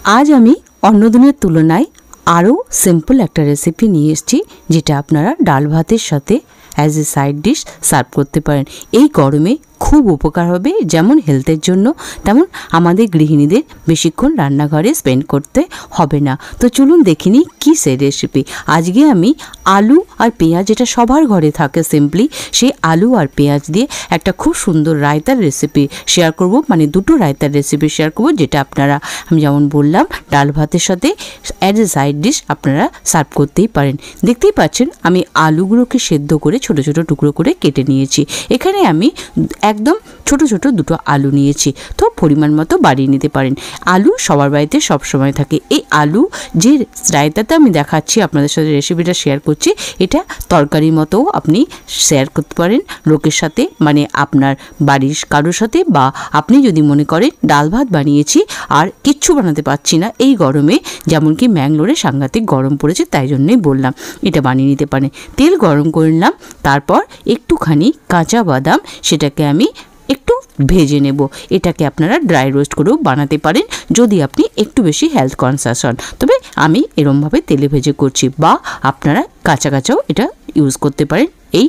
आज आमी अन्य दिनेर तुलनाय आरो सिम्पल एक रेसिपि निये एसेछि जेटा आपनारा डाल भातेर साथे एज ए साइड डिश सार्व करते पारेन। এই গরমে खूब उपकार होबे, जेमन हेल्थेर जोन्नो तेमन आमादेर गृहिणीदेर बेशिक्षण रान्नाघरे स्पेंड करते होबे ना। तो चलुन देखि निই कि সেই रेसिपि। आजके आमी आलू और पेঁয়াজ जेटा सबार घरे थाके सिम्पली सेई आलू और पेঁয়াজ दिए एक खूब सुंदर रायतार रेसिपि शेयर करब, माने दुटो रायतार रेसिपि शेयर करब जेटा आपनारा आमी जेमन बोललाम डाल भातेर साथे एज ए साइड डिश आपनारा सार्व करतेई पारेन। देखतेई पाच्छेन आमी आलूगुलोके सेদ্ধ करे छोटो छोटो टुकरो करे केटे निয়েছি। एखाने आमी एकदम छोटो छोटो दुटो आलू निয়েছি, तो परिमाण मतो बाड़िয়ে निते पारेन। आलू सबार बाड़ीते सब समय थाके। এই आलू যে রায়তাতে আমি দেখাচ্ছি আপনাদের সাথে রেসিপিটা শেয়ার করছি, এটা তরকারি মতো আপনি শেয়ার করতে পারেন লোকের সাথে, মানে আপনার বাড়ির কারোর সাথে, বা আপনি যদি মনে করেন ডাল ভাত বানিয়েছি আর কিচ্ছু বানাতে পারছি না এই গরমে, যেমন কি ম্যাঙ্গালোরে সাংঘাতিক গরম পড়েছে তাই জন্যই বললাম, এটা বানিয়ে নিতে পারেন। তেল গরম করে নিলাম, তারপর একটুখানি কাঁচা বাদাম সেটাকে আমি একটু ভেজে নেব। এটাকে আপনারা ড্রাই রোস্ট করেও বানাতে পারেন যদি আপনি একটু বেশি হেলথ কনসাস হন, তবে আমি এরমভাবে তেলে ভেজে করছি, বা আপনারা কাঁচা কাঁচাও এটা ইউজ করতে পারেন এই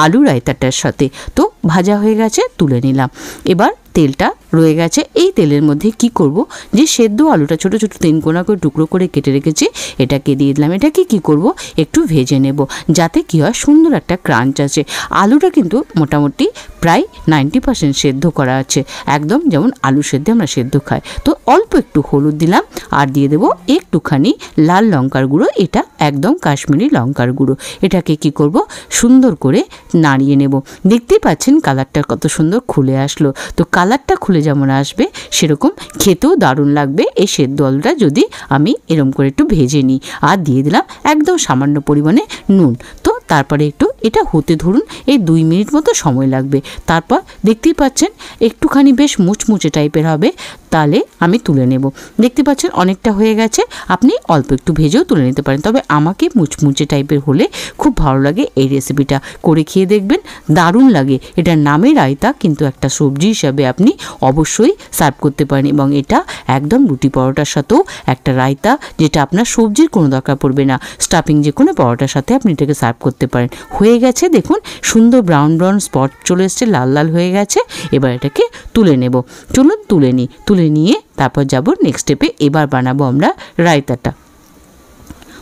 আলু রায়তাটার সাথে। তো ভাজা হয়ে গেছে, তুলে নিলাম। এবার তেলটা রয়ে গেছে, এই তেলের মধ্যে কি করব, যে সেদ্ধ আলুটা ছোট ছোট তিন কোনা করে টুকরো করে কেটে রেখেছি এটাকে দিয়ে দিলাম। এটাকে কি করব, একটু ভেজে নেব যাতে কি হয় সুন্দর একটা ক্রাঞ্চ আছে। আলুটা কিন্তু মোটামুটি প্রায় 90% সেদ্ধ করা আছে, একদম যেমন আলু সেদ্ধ আমরা সেদ্ধ খাই। তো অল্প একটু হলুদ দিলাম আর দিয়ে দেব একটুখানি লাল লঙ্কার গুঁড়ো, এটা একদম কাশ্মীরি লঙ্কার গুঁড়ো। এটাকে কি করব, সুন্দর করে নাড়িয়ে নেব। দেখতেই পাচ্ছেন কালারটা কত সুন্দর খুলে আসলো। তো কালারটা খুলে যেমন আসবে সেরকম খেতেও দারুণ লাগবে এই সেদ্ধ আলুটা যদি আমি এরকম করে একটু ভেজে নিই। আর দিয়ে দিলাম একদম সামান্য পরিমাণে নুন। তো তারপরে একটু এটা হতে ধরুন এই 2 মিনিট মতো সময় লাগবে। তারপর দেখতেই পাচ্ছেন একটুখানি বেশ মুচমুচে টাইপের হবে, তাহলে আমি তুলে নেব। দেখতে পাচ্ছেন অনেকটা হয়ে গেছে, আপনি অল্প একটু ভেজেও তুলে নিতে পারেন, তবে আমাকে মুচমুচে টাইপের হলে খুব ভালো লাগে। এই রেসিপিটা করে খেয়ে দেখবেন, দারুণ লাগে। এটার নামে রায়তা, কিন্তু একটা সবজি হিসাবে আপনি অবশ্যই সার্ভ করতে পারেন, এবং এটা একদম রুটি পরোটার সাথেও একটা রায়তা, যেটা আপনার সবজির কোনো দরকার পড়বে না, স্টাফিং যে কোনো পরোটার সাথে আপনি এটাকে সার্ভ করতে পারেন। হয়ে গেছে দেখুন, সুন্দর ব্রাউন ব্রাউন স্পট চলে এসছে, লাল লাল হয়ে গেছে। এবার এটাকে তুলে নেব। চলুন তুলে নিই। তুলে নিয়ে তারপর যাব নেক্সট স্টেপে। এবার বানাবো আমরা রায়তাটা।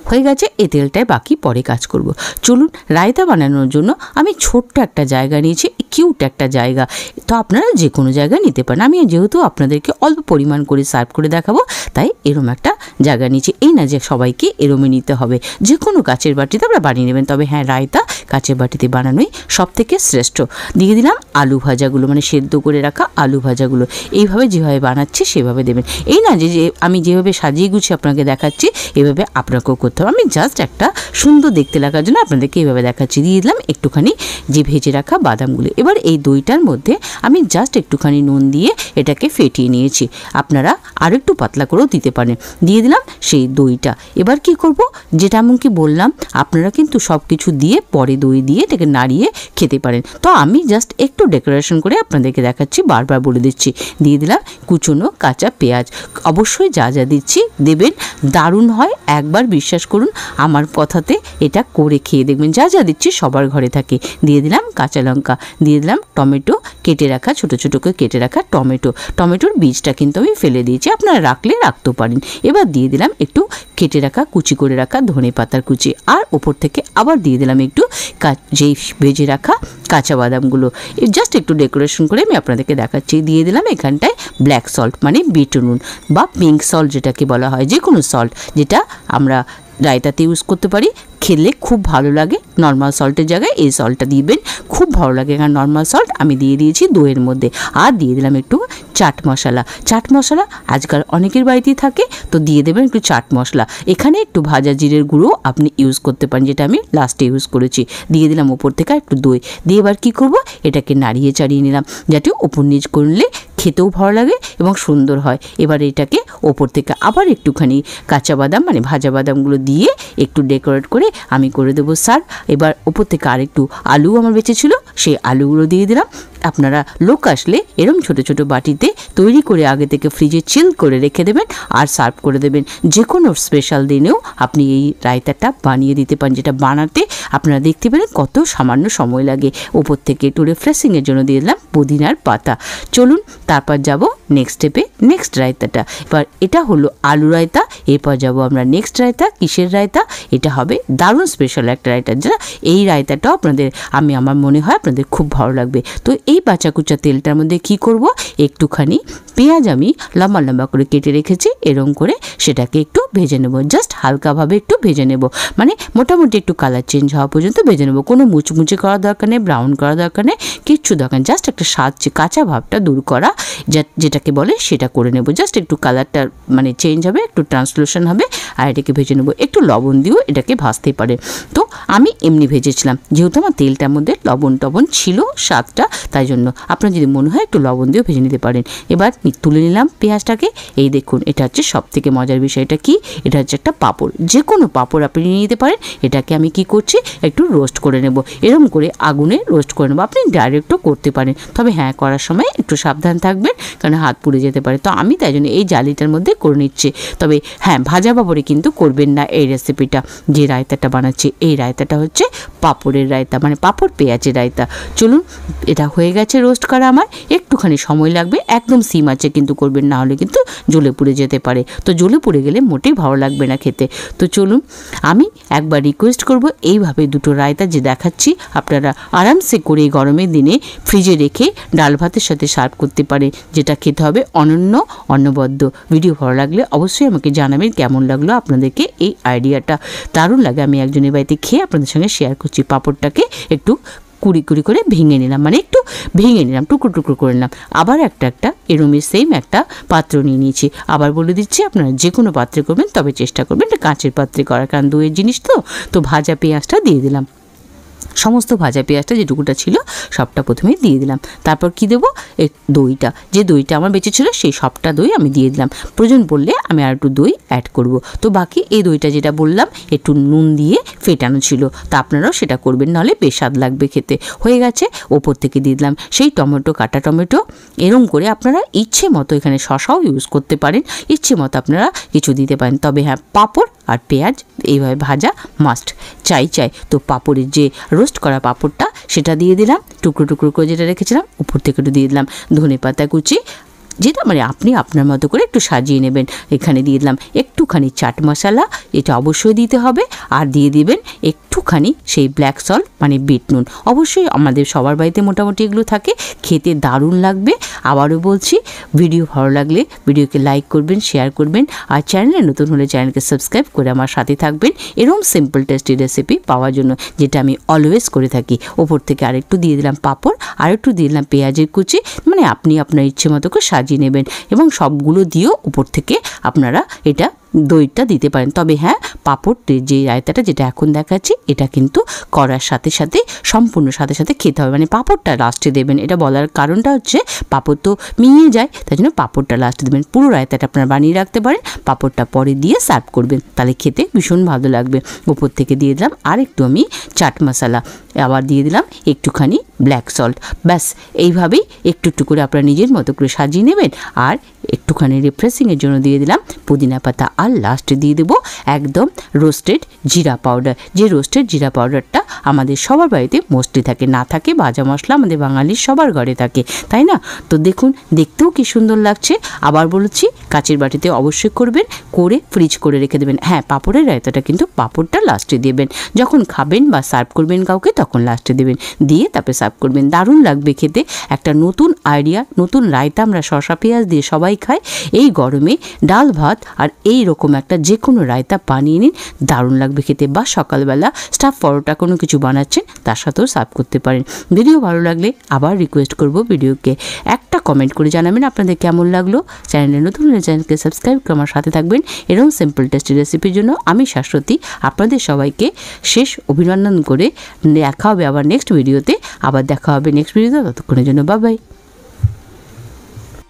হয়ে গেছে, এই তেলটায় বাকি পরে কাজ করব। চলুন, রায়তা বানানোর জন্য আমি ছোট্ট একটা জায়গা নিয়েছি, কিউট একটা জায়গা। তো আপনারা যে কোনো জায়গায় নিতে পারেন, আমি যেহেতু আপনাদেরকে অল্প পরিমাণ করে সার্ভ করে দেখাবো তাই এরম একটা জায়গা নিয়েছি। এই না যে সবাইকে এরমই নিতে হবে, যে কোনো কাচের বাটিতে আপনারা বানিয়ে নেবেন, তবে হ্যাঁ রায়তা কাচের বাটিতে বানানোই সব থেকে শ্রেষ্ঠ। দিয়ে দিলাম আলু ভাজাগুলো, মানে সেদ্ধ করে রাখা আলু ভাজাগুলো। এইভাবে যেভাবে বানাচ্ছি সেভাবে দেবেন। এই না যে আমি যেভাবে সাজিয়ে গুছিয়ে আপনাকে দেখাচ্ছি এভাবে আপনাকেও করতে হবে। আমি জাস্ট একটা সুন্দর দেখতে লাগার জন্য আপনাদেরকে এইভাবে দেখাচ্ছি। দিয়ে দিলাম একটুখানি যে ভেজে রাখা বাদামগুলো। এবার এই দইটার মধ্যে আমি জাস্ট একটুখানি নুন দিয়ে এটাকে ফেটিয়ে নিয়েছি, আপনারা আর একটু পাতলা করেও দিতে পারেন। দিয়ে দিলাম সেই দইটা। এবার কি করব, যেটা এমনকি বললাম আপনারা কিন্তু সব কিছু দিয়ে পরে দই দিয়ে এটাকে নাড়িয়ে খেতে পারেন। তো আমি জাস্ট একটু ডেকোরেশন করে আপনাদেরকে দেখাচ্ছি, বারবার বলে দিচ্ছি। দিয়ে দিলাম কুচনো কাঁচা পেঁয়াজ। অবশ্যই যা যা দিচ্ছি দেবেন, দারুণ হয়। একবার বিশ্বাস করুন আমার কথাতে, এটা করে খেয়ে দেখবেন। যা যা দিচ্ছি সবার ঘরে থাকে। দিয়ে দিলাম কাঁচা লঙ্কা, দিয়ে দিলাম টমেটো, কেটে রাখা ছোটো ছোটো করে কেটে রাখা টমেটো। টমেটোর বীজটা কিন্তু আমি ফেলে দিয়েছি, আপনারা রাখলে রাখতেও পারেন। এবার দিয়ে দিলাম একটু কেটে রাখা কুচি করে রাখা ধনে পাতার কুচি, আর ওপর থেকে আবার দিয়ে দিলাম একটু যেই ভেজে রাখা কাঁচা বাদামগুলো। জাস্ট একটু ডেকোরেশন করে আমি আপনাদেরকে দেখাচ্ছি। দিয়ে দিলাম এখানটায় ব্ল্যাক সল্ট, মানে বিট নুন বা পিঙ্ক সল্ট যেটাকে বলা হয়, যে কোনো সল্ট যেটা আমরা রায়তাতে ইউজ করতে পারি, খেলে খুব ভালো লাগে। নর্মাল সল্টের জায়গায় এই সল্টটা দিবেন, খুব ভালো লাগে। কারণ নর্মাল সল্ট আমি দিয়ে দিয়েছি দইয়ের মধ্যে। আর দিয়ে দিলাম একটু চাট মশলা। চাট মশলা আজকাল অনেকের বাড়িতেই থাকে, তো দিয়ে দেবেন একটু চাট মশলা। এখানে একটু ভাজা জিরের গুঁড়ো আপনি ইউজ করতে পারেন, যেটা আমি লাস্টে ইউজ করেছি। দিয়ে দিলাম ওপর থেকে একটু দই দিয়ে। এবার কী করব, এটাকে নাড়িয়ে চাড়িয়ে নিলাম যাতে ওপর নিচ করলে খেতেও ভালো লাগে এবং সুন্দর হয়। এবার এটাকে ওপর থেকে আবার একটুখানি কাঁচা বাদাম, মানে ভাজা বাদামগুলো দিয়ে একটু ডেকোরেট করে আমি করে দেবো সার্ভ। এবার ওপর থেকে আরেকটু আলু আমার বেঁচে ছিল, সেই আলুগুলো দিয়ে দিলাম। আপনারা লোক আসলে এরম ছোট ছোট বাটিতে তৈরি করে আগে থেকে ফ্রিজে চিল করে রেখে দেবেন আর সার্ভ করে দেবেন। যে কোনো স্পেশাল দিনেও আপনি এই রায়তাটা বানিয়ে দিতে পারেন, যেটা বানাতে আপনারা দেখতে পেলেন কত সামান্য সময় লাগে। ওপর থেকে একটু রিফ্রেশিংয়ের জন্য দিয়ে দিলাম পুদিনার পাতা। চলুন তারপর যাব নেক্সট স্টেপে, নেক্সট রায়তাটা। এবার এটা হলো আলু রায়তা, এরপর যাব আমরা নেক্সট রায়তা। কিসের রায়তা? এটা হবে দারুণ স্পেশাল একটা রায়তা, যেটা এই রায়তাটাও আপনাদের আমার মনে হয় আপনাদের খুব ভালো লাগবে। তো এই বাঁচা কুচা তেলটার মধ্যে কি করব, একটুখানি পেঁয়াজ আমি লম্বা লম্বা করে কেটে রেখেছি, এরকম করে সেটাকে একটু ভেজে নেব, জাস্ট হালকাভাবে একটু ভেজে নেব, মানে মোটামুটি একটু কালার চেঞ্জ হওয়া পর্যন্ত ভেজে নেব। কোনো মুচমুচে করার দরকার নেই, ব্রাউন করার দরকার নেই, কিচ্ছু দরকার নেই, জাস্ট একটা কাঁচা ভাবটা দূর করা যেটাকে বলে সেটা করে নেব। জাস্ট একটু কালারটা মানে চেঞ্জ হবে, একটু ট্রান্সলুশন হবে, আর এটাকে ভেজে নেব। একটু লবণ দিয়েও এটাকে ভাজতেই পারে। তো আমি এমনি ভেজেছিলাম, যেহেতু আমার তেলটার মধ্যে লবণ টবণ ছিল স্বাদটা, তাই জন্য আপনার যদি মনে হয় একটু লবণ দিয়েও ভেজে নিতে পারেন। এবার তুলে নিলাম পেঁয়াজটাকে। এই দেখুন, এটা হচ্ছে সব থেকে মজার বিষয়টা কি, এটা হচ্ছে একটা পাঁপড়। যে কোনো পাঁপড় আপনি নিয়ে নিতে পারেন। এটাকে আমি কি করছি, একটু রোস্ট করে নেব, এরকম করে আগুনে রোস্ট করে নেব। আপনি ডাইরেক্টও করতে পারেন, তবে হ্যাঁ করার সময় একটু সাবধান থাকবেন, কারণ হাত পুড়ে যেতে পারে। তো আমি তাই জন্য এই জালিটার মধ্যে করে নিচ্ছি। তবে হ্যাঁ, ভাজা পাঁপড়ে কিন্তু করবেন না এই রেসিপিটা। যে রায়তাটা বানাচ্ছি এই রায়তাটা হচ্ছে পাঁপড়ের রায়তা, মানে পাঁপড় পেঁয়াজের রায়তা। চলুন, এটা হয়ে গেছে রোস্ট করা আমার, একটুখানি সময় লাগবে, একদম সিম আঁচে কিন্তু করবেন, না হলে কিন্তু জ্বলে পুড়ে যেতে পারে। তো জ্বলে পুড়ে গেলে মোটেই ভালো লাগবে না খেতে। তো চলুন, আমি একবার রিকোয়েস্ট করব, এইভাবে দুটো রায়তা যে দেখাচ্ছি আপনারা আরামসে করে এই গরমের দিনে ফ্রিজে রেখে ডাল ভাতের সাথে সার্ভ করতে পারে, যেটা খেতে হবে অনন্য অন্নবদ্য। ভিডিও ভালো লাগলে অবশ্যই আমাকে জানাবেন কেমন লাগলো আপনাদেরকে এই আইডিয়াটা। দারুণ লাগে। আমি একজনের বাড়িতে খেয়ে আপনাদের সঙ্গে শেয়ার করছি। পাঁপড়টাকে একটু কুড়ি কুড়ি করে ভেঙে নিলাম, মানে একটু ভেঙে নিলাম, টুকরো টুকরো করে নিলাম। আবার একটা এরমের সেম একটা পাত্র নিয়ে নিয়েছি। আবার বলে দিচ্ছি, আপনারা যে কোনো পাত্রে করবেন, তবে চেষ্টা করবেন একটা কাঁচের পাত্রে করার, কারণ দইয়ের জিনিস তো ভাজা পেঁয়াজটা দিয়ে দিলাম। সমস্ত ভাজা পেঁয়াজটা যেটুকুটা ছিল সবটা প্রথমেই দিয়ে দিলাম। তারপর কি দেবো, দইটা, যে দইটা আমার বেঁচে ছিল সেই সবটা দই আমি দিয়ে দিলাম। প্রয়োজন পড়লে আমি আর একটু দই অ্যাড করব। তো বাকি এই দইটা যেটা বললাম একটু নুন দিয়ে ফেটানো ছিল, তা আপনারাও সেটা করবেন, নাহলে বেস্বাদ লাগবে খেতে। হয়ে গেছে। ওপর থেকে দিয়ে দিলাম সেই টমেটো, কাটা টমেটো। এরম করে আপনারা ইচ্ছে মতো, এখানে শসাও ইউজ করতে পারেন, ইচ্ছে মতো আপনারা কিছু দিতে পারেন। তবে হ্যাঁ, পাঁপড় আর পেঁয়াজ এইভাবে ভাজা মাস্ট, চাই। তো পাঁপড়ের যে রোস্ট করা পাঁপড়টা সেটা দিয়ে দিলাম, টুকরো টুকরো করে যেটা রেখেছিলাম। উপর থেকে একটু দিয়ে দিলাম ধনেপাতা কুচি, যেটা মানে আপনি আপনার মতো করে একটু সাজিয়ে নেবেন। এখানে দিয়ে দিলাম একটুখানি চাট মশলা, এটা অবশ্যই দিতে হবে। আর দিয়ে দিবেন একটুখানি সেই ব্ল্যাক সল্ট, মানে বিট নুন। অবশ্যই আমাদের সবার বাড়িতে মোটামুটি এগুলো থাকে, খেতে দারুণ লাগবে। আবারও বলছি, ভিডিও ভালো লাগলে ভিডিওকে লাইক করবেন, শেয়ার করবেন, আর চ্যানেলে নতুন হলে চ্যানেলকে সাবস্ক্রাইব করে আমার সাথে থাকবেন এরকম সিম্পল টেস্টি রেসিপি পাওয়ার জন্য, যেটা আমি অলওয়েজ করে থাকি। ওপর থেকে আরেকটু দিয়ে দিলাম পাঁপড়, আরেকটু দিয়ে দিলাম পেঁয়াজের কুচি, মানে আপনি আপনার ইচ্ছে মতো করে সাজিয়ে নেবেন। এবং সবগুলো দিয়েও উপর থেকে আপনারা এটা দইটা দিতে পারেন। তবে হ্যাঁ, পাঁপড় যে রায়তাটা যেটা এখন দেখাচ্ছি, এটা কিন্তু করার সাথে সাথে সম্পূর্ণ সাথে সাথে খেতে হবে, মানে পাঁপড়টা লাস্টে দেবেন। এটা বলার কারণটা হচ্ছে পাঁপড় তো মিলিয়ে যায়, তাই জন্য পাঁপড়টা লাস্টে দেবেন। পুরো রায়তাটা আপনারা বানিয়ে রাখতে পারেন, পাঁপড়টা পরে দিয়ে সার্ভ করবেন, তাহলে খেতে ভীষণ ভালো লাগবে। উপর থেকে দিয়ে দিলাম আর একটু আমি চাট মশলা, আবার দিয়ে দিলাম একটুখানি ব্ল্যাক সল্ট। ব্যাস, এইভাবেই একটু একটু করে আপনারা নিজের মতো করে সাজিয়ে নেবেন। আর একটুখানি রিফ্রেশিংয়ের জন্য দিয়ে দিলাম পুদিনা পাতা, আর লাস্টে দিয়ে দেবো একদম রোস্টেড জিরা পাউডার। যে রোস্টেড জিরা পাউডারটা আমাদের সবার বাড়িতে মোস্টলি থাকে, না থাকে ভাজা মশলা আমাদের বাঙালির সবার ঘরে থাকে, তাই না? তো দেখুন, দেখতেও কি সুন্দর লাগছে। আবার বলেছি, কাচের বাটিতে অবশ্যই করবেন, করে ফ্রিজ করে রেখে দেবেন। হ্যাঁ, পাঁপড়ের রায়তাটা কিন্তু পাঁপড়টা লাস্টে দেবেন, যখন খাবেন বা সার্ভ করবেন কাউকে, তখন লাস্টে দেবেন, দিয়ে তারপরে সার্ভ করবেন। দারুণ লাগবে খেতে। একটা নতুন আইডিয়া, নতুন রায়তা আমরা শসা পেঁয়াজ দিয়ে সবাই খাই। এই গরমে ডাল ভাত আর এই রকম একটা যে কোনো রায়তা বানিয়ে নিন, দারুণ লাগবে খেতে। বা সকালবেলা স্টাফ পরোটা কোনো কিছু বানাচ্ছেন, তার সাথেও সার্ভ করতে পারেন। ভিডিও ভালো লাগলে আবার রিকোয়েস্ট করব, ভিডিওকে একটা কমেন্ট করে জানাবেন আপনাদের কেমন লাগলো। চ্যানেলে নতুন হলে চ্যানেলকে সাবস্ক্রাইব করে আমার সাথে থাকবেন এরকম সিম্পল টেস্টি রেসিপির জন্য। আমি শাশ্বতী আপনাদের সবাইকে শেষ অভিনন্দন করে দেখা হবে আবার নেক্সট ভিডিওতে। আবার দেখা হবে নেক্সট ভিডিওতে, ততক্ষণের জন্য বাই বাই।